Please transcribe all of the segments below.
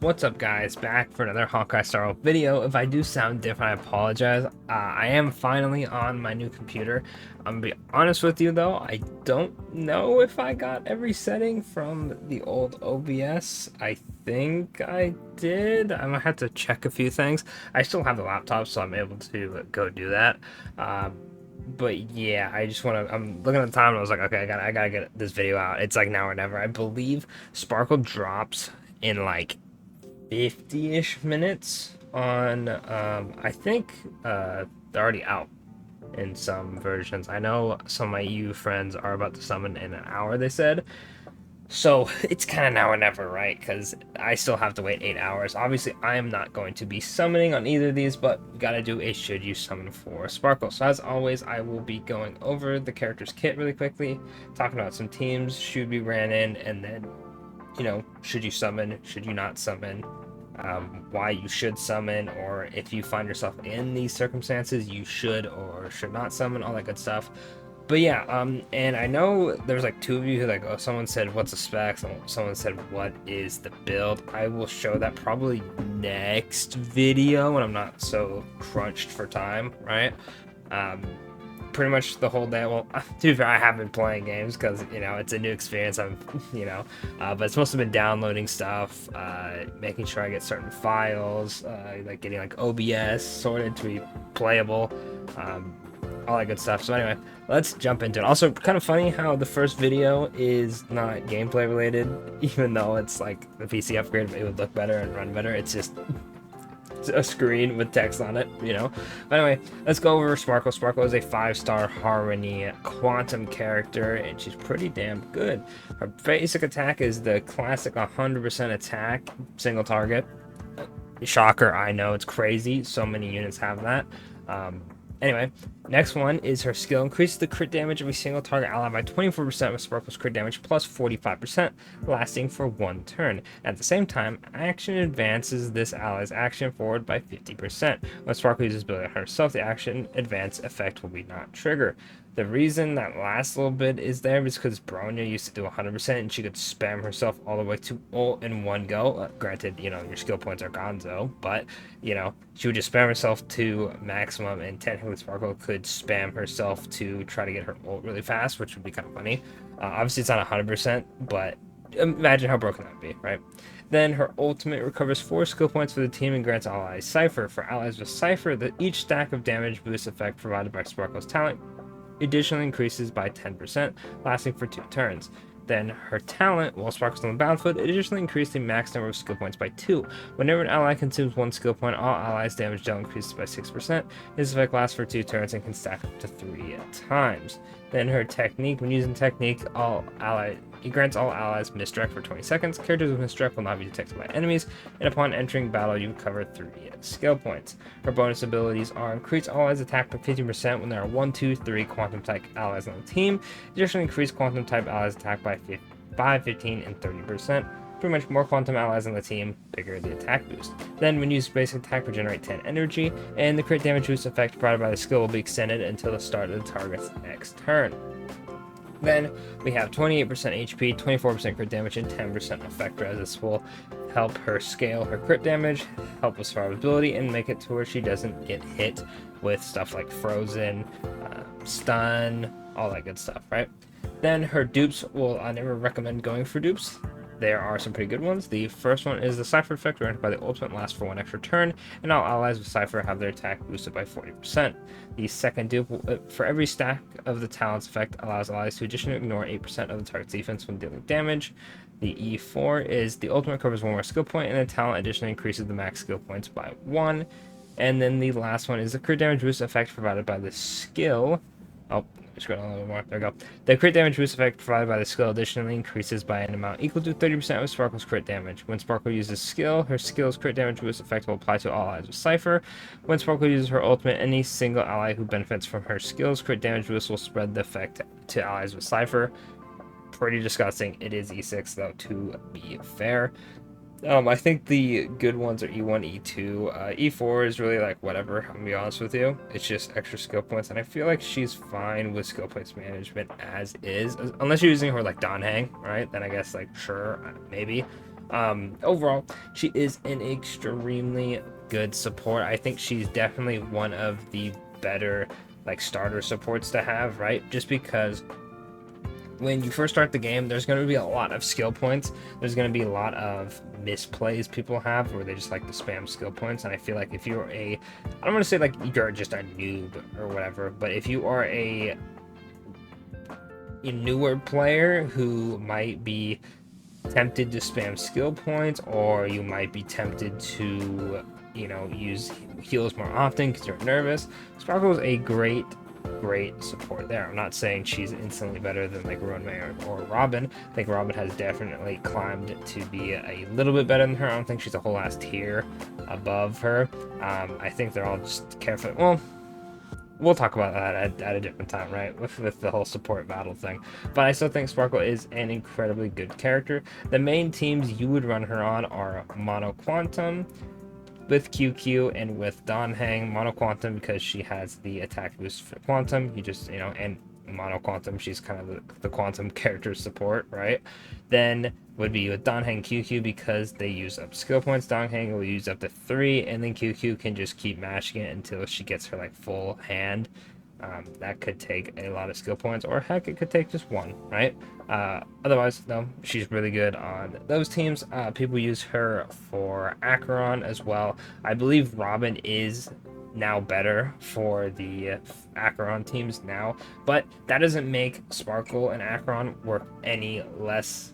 What's up, guys? Back for another Honkai Star Rail video. If I do sound different, I apologize. I am finally on my new computer. I'm gonna be honest with you though, I don't know if I got every setting from the old OBS. I think I did. I'm gonna have to check a few things. I still have the laptop, so I'm able to go do that. But yeah, I just want to. I'm looking at the time, and I was like, okay, I gotta get this video out. It's like now or never. I believe Sparkle drops in like 50-ish minutes on I think they're already out in some versions. I know some of my EU friends are about to summon in an hour, they said. So it's kind of now or never, right? Because I still have to wait 8 hours. Obviously, I am not going to be summoning on either of these, but we gotta do a should you summon for Sparkle. So as always, I will be going over the character's kit really quickly, talking about some teams should be ran in, and then, you know, should you summon, should you not summon, why you should summon, or if you find yourself in these circumstances, you should or should not summon, all that good stuff. But yeah, and I know there's like two of you who like, oh, someone said what's the specs, someone said what is the build. I will show that probably next video when I'm not so crunched for time, right? Pretty much the whole day. Well, to be fair, I have been playing games because, you know, it's a new experience. I'm, you know, but it's mostly been downloading stuff, making sure I get certain files, like getting like OBS sorted to be playable, all that good stuff. So anyway, let's jump into it. Also, kind of funny how the first video is not gameplay related, even though it's like the PC upgrade, it would look better and run better. It's just a screen with text on it, you know. But anyway, let's go over Sparkle. Sparkle is a 5-star Harmony Quantum character, and she's pretty damn good. Her basic attack is the classic 100% attack, single target. Shocker, I know, it's crazy. So many units have that. Anyway, next one is her skill. Increases the crit damage of a single target ally by 24% with Sparkle's crit damage plus 45%, lasting for 1 turn. At the same time, action advances this ally's action forward by 50%. When Sparkle uses ability on herself, the action advance effect will be not trigger. The reason that lasts a little bit is there is because Bronya used to do 100% and she could spam herself all the way to ult in one go. Granted, you know, your skill points are gonzo, but, you know, she would just spam herself to maximum, and technically Sparkle could spam herself to try to get her ult really fast, which would be kind of funny. Obviously, it's not 100%, but imagine how broken that would be, right? Then her ultimate recovers 4 skill points for the team and grants allies Cypher. For allies with Cypher, each stack of damage boost effect provided by Sparkle's talent additionally increases by 10%, lasting for 2 turns. Then her talent, while Sparkle's on the bound foot, additionally increased the max number of skill points by 2. Whenever an ally consumes 1 skill point, all allies' damage dealt increases by 6%. This effect lasts for 2 turns and can stack up to 3 times. Then her technique, when using technique, it grants all allies misdirect for 20 seconds. Characters with misdirect will not be detected by enemies, and upon entering battle, you recover 3 skill points. Her bonus abilities are increase all allies attack by 15% when there are 1, 2, 3 quantum type allies on the team. Additionally, increase quantum type allies attack by 5, 15, and 30%. Pretty much more quantum allies on the team, bigger the attack boost. Then, when used basic attack, regenerate 10 energy, and the crit damage boost effect provided by the skill will be extended until the start of the target's next turn. Then we have 28% HP, 24% crit damage, and 10% effect res. This will help her scale her crit damage, help with survivability, and make it to where she doesn't get hit with stuff like frozen, stun, all that good stuff, right? Then her dupes, well, I never recommend going for dupes. There are some pretty good ones. The first one is the Cypher effect, granted by the ultimate, lasts for 1 extra turn, and all allies with Cypher have their attack boosted by 40%. The second dupe, for every stack of the talent's effect, allows allies to additionally ignore 8% of the target's defense when dealing damage. The E4 is the ultimate covers 1 more skill point, and the talent additionally increases the max skill points by 1. And then the last one is the crit damage boost effect provided by the skill. Oh, scroll down a little more. There we go. The crit damage boost effect provided by the skill additionally increases by an amount equal to 30% of Sparkle's crit damage. When Sparkle uses skill, her skill's crit damage boost effect will apply to all allies with Cypher. When Sparkle uses her ultimate, any single ally who benefits from her skill's crit damage boost will spread the effect to allies with Cypher. Pretty disgusting. It is E6 though, to be fair. I think the good ones are E1, E2. E4 is really like whatever, I'm gonna be honest with you. It's just extra skill points, and I feel like she's fine with skill points management as is. Unless you're using her like Don Hang, right? Then I guess like sure, maybe. Overall, she is an extremely good support. I think she's definitely one of the better like starter supports to have, right? Just because when you first start the game, there's going to be a lot of skill points. There's going to be a lot of misplays people have where they just like to spam skill points. And I feel like if you're I don't want to say like you're just a noob or whatever, but if you are a newer player who might be tempted to spam skill points, or you might be tempted to, use heals more often because you're nervous, Sparkle is a great support there. I'm not saying she's instantly better than like Runway or Robin. I think Robin has definitely climbed to be a little bit better than her. I don't think she's a whole ass tier above her. I think they're all just careful. Well, we'll talk about that at a different time, right? With the whole support battle thing. But I still think Sparkle is an incredibly good character. The main teams you would run her on are Mono Quantum, with QQ, and with Donhang. Mono Quantum because she has the attack boost for Quantum. You just, and Mono Quantum, she's kind of the Quantum character support, right? Then would be with Donhang QQ because they use up skill points. Donhang will use up to 3, and then QQ can just keep mashing it until she gets her like full hand. That could take a lot of skill points, or heck, it could take just 1, right? Otherwise, no, she's really good on those teams. People use her for Acheron as well. I believe Robin is now better for the Acheron teams now, but that doesn't make Sparkle and Acheron work any less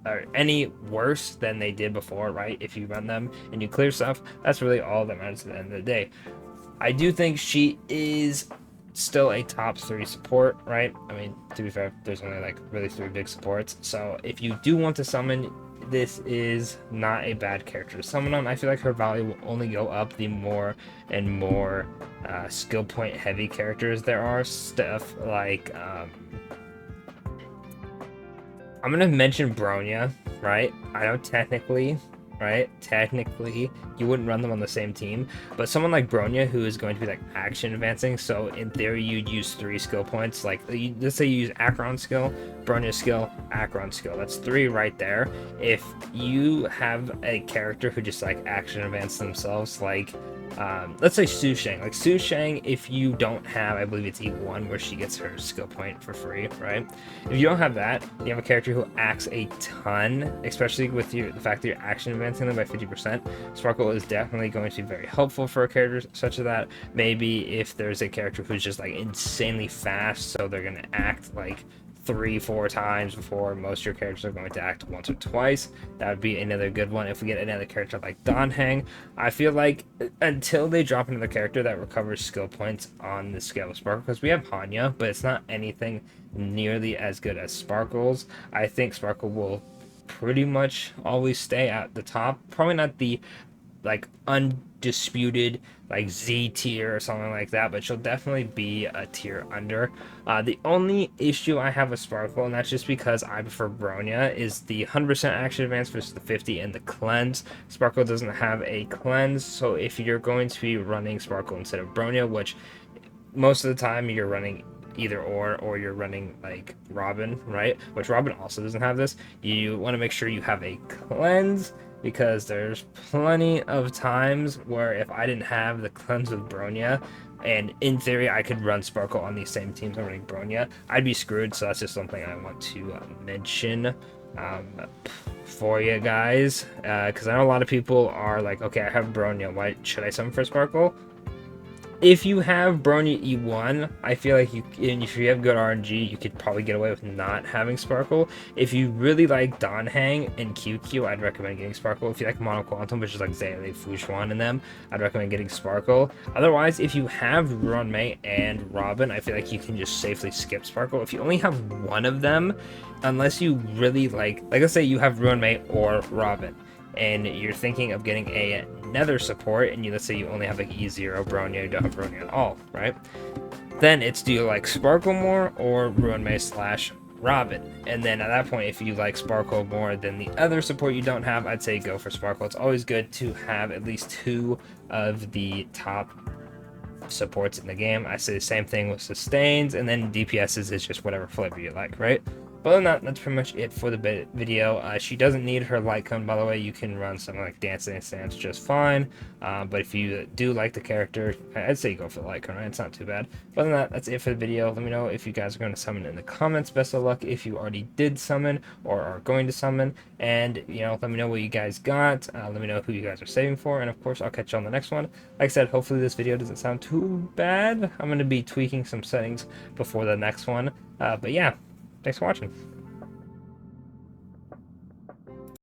or any worse than they did before, right? If you run them and you clear stuff, that's really all that matters at the end of the day. I do think she is still a top 3 support, right? I mean, to be fair, there's only like really 3 big supports. So if you do want to summon, this is not a bad character to summon on. I feel like her value will only go up the more and more skill point heavy characters there are. Stuff like I'm gonna mention Bronya, right? I know technically you wouldn't run them on the same team, but someone like Bronya, who is going to be like action advancing, so in theory you'd use 3 skill points. Like let's say you use Acheron skill, Bronya skill, Acheron skill. That's 3 right there. If you have a character who just like action advance themselves, like let's say Su Shang. Like Su Shang, if you don't have, I believe it's E1 where she gets her skill point for free, right? If you don't have that, you have a character who acts a ton, especially with the fact that you're action advancing them by 50%. Sparkle is definitely going to be very helpful for a character such as that. Maybe if there's a character who's just like insanely fast, so they're going to act like 3-4 times before most of your characters are going to act once or twice. That would be another good one. If we get another character like Donhang, I feel like until they drop another character that recovers skill points on the scale of Sparkle, because we have Hanya, but it's not anything nearly as good as Sparkle's. I think Sparkle will pretty much always stay at the top. Probably not the like undisputed like Z tier or something like that, but she'll definitely be a tier under. The only issue I have with Sparkle, and that's just because I prefer Bronya, is the 100% action advance versus the 50 and the cleanse. Sparkle doesn't have a cleanse, so if you're going to be running Sparkle instead of Bronya, which most of the time you're running either or you're running like Robin, right? Which Robin also doesn't have this. You want to make sure you have a cleanse, because there's plenty of times where if I didn't have the cleanse with Bronya, and in theory I could run Sparkle on these same teams I'm running Bronya, I'd be screwed. So that's just something I want to mention for you guys, because I know a lot of people are like, okay, I have Bronya, why should I summon for Sparkle? If you have Bronya E1, I feel like if you have good RNG, you could probably get away with not having Sparkle. If you really like Donhang and QQ, I'd recommend getting Sparkle. If you like Mono Quantum, which is like Zayli, Fushuan, and them, I'd recommend getting Sparkle. Otherwise, if you have Runmei and Robin, I feel like you can just safely skip Sparkle. If you only have one of them, unless you really like let's say you have Runmei or Robin, and you're thinking of getting another support, and let's say you only have like E0 Bronya, you don't have Bronya at all, right? Then it's, do you like Sparkle more or Runmei / Robin? And then at that point, if you like Sparkle more than the other support you don't have, I'd say go for Sparkle. It's always good to have at least 2 of the top supports in the game. I say the same thing with sustains, and then DPSs is just whatever flavor you like, right? But other than that, that's pretty much it for the video. She doesn't need her light cone, by the way. You can run something like Dance Dance Dance just fine. But if you do like the character, I'd say go for the light cone, right? It's not too bad. But other than that, that's it for the video. Let me know if you guys are going to summon in the comments. Best of luck if you already did summon or are going to summon. And, you know, let me know what you guys got. Let me know who you guys are saving for. And, of course, I'll catch you on the next one. Like I said, hopefully this video doesn't sound too bad. I'm going to be tweaking some settings before the next one. But, yeah, thanks for watching.